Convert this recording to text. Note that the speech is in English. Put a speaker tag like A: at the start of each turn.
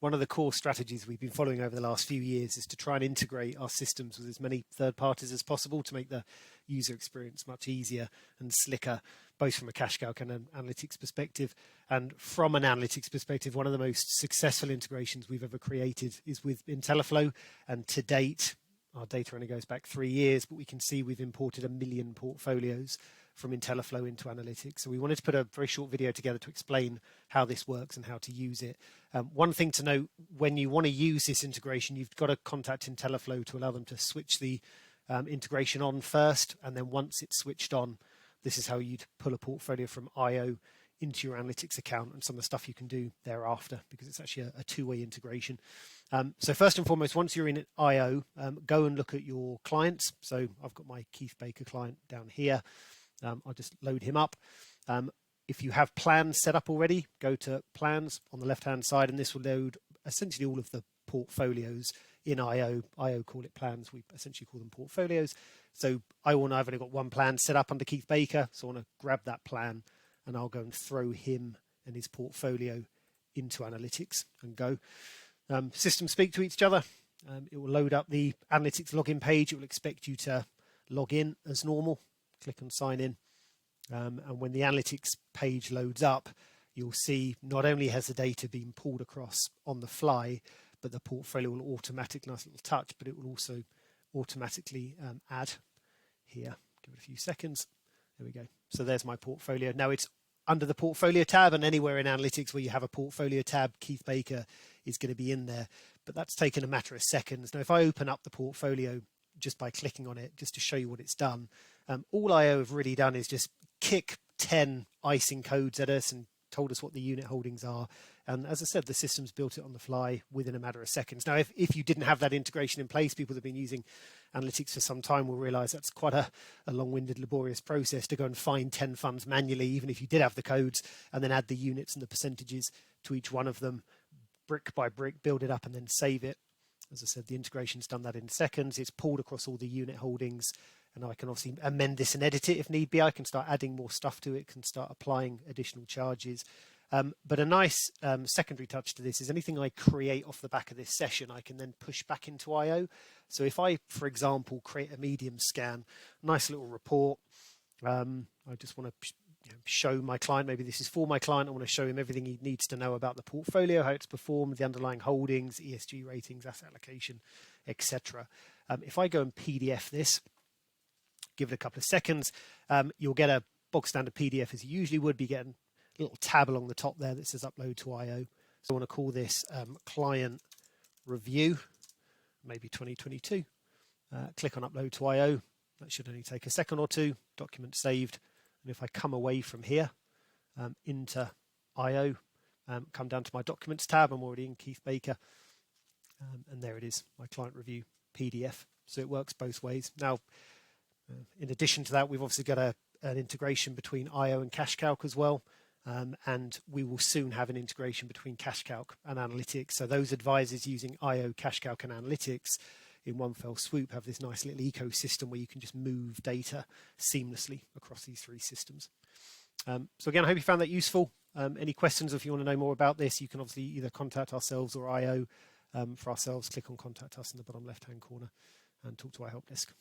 A: one of the core strategies we've been following over the last few years is to try and integrate our systems with as many third parties as possible to make the user experience much easier and slicker, both from a cash calc and an analytics perspective. And from an analytics perspective, one of the most successful integrations we've ever created is with intelliflo. And to date, our data only goes back 3 years, but we can see we've imported 1 million portfolios from intelliflo into analytics. So we wanted to put a very short video together to explain how this works and how to use it. One thing to note, when you want to use this integration, you've got to contact intelliflo to allow them to switch the integration on first. And then once it's switched on, this is how you'd pull a portfolio from IO into your analytics account and some of the stuff you can do thereafter, because it's actually a two-way integration. So first and foremost, once you're in IO, go and look at your clients. So I've got my Keith Baker client down here. I'll just load him up. If you have plans set up already, go to plans on the left-hand side, and this will load essentially all of the portfolios in IO. IO call it plans. We essentially call them portfolios. So I've only got one plan set up under Keith Baker. So I want to grab that plan and I'll go and throw him and his portfolio into analytics and go. Systems speak to each other. It will load up the analytics login page. It will expect you to log in as normal. Click on sign in. And when the analytics page loads up, you'll see not only has the data been pulled across on the fly, but the portfolio will automatically, nice little touch, but it will also automatically add here. Give it a few seconds. There we go. So there's my portfolio. Now it's under the portfolio tab, and anywhere in analytics where you have a portfolio tab, Keith Baker is going to be in there. But that's taken a matter of seconds. Now, if I open up the portfolio just by clicking on it, just to show you what it's done, all IO have really done is just kick 10 icing codes at us and told us what the unit holdings are. And as I said, the system's built it on the fly within a matter of seconds. Now, if you didn't have that integration in place, people that have been using analytics for some time will realize that's quite a long-winded, laborious process to go and find 10 funds manually, even if you did have the codes, and then add the units and the percentages to each one of them, brick by brick, build it up and then save it. As I said, the integration's done that in seconds. It's pulled across all the unit holdings, and I can obviously amend this and edit it if need be. I can start adding more stuff to it, can start applying additional charges. But a nice secondary touch to this is anything I create off the back of this session, I can then push back into IO. So if I, for example, create a medium scan, nice little report, I just want to show my client, maybe this is for my client, I want to show him everything he needs to know about the portfolio, how it's performed, the underlying holdings, ESG ratings, asset allocation, etc. If I go and PDF this, give it a couple of seconds, you'll get a bog standard PDF as you usually would be getting a little tab along the top there that says upload to IO. So I want to call this client review, maybe 2022. Click on upload to IO. That should only take a second or two. Document saved. And if I come away from here into IO, come down to my documents tab, I'm already in Keith Baker. And there it is, my client review PDF. So it works both ways. Now, in addition to that, we've obviously got an integration between IO and cash calc as well. And we will soon have an integration between cash calc and analytics. So those advisors using IO, cash calc and analytics in one fell swoop have this nice little ecosystem where you can just move data seamlessly across these three systems. So again, I hope you found that useful. Any questions, if you want to know more about this, you can obviously either contact ourselves or IO. For ourselves, click on contact us in the bottom left hand corner and talk to our help desk.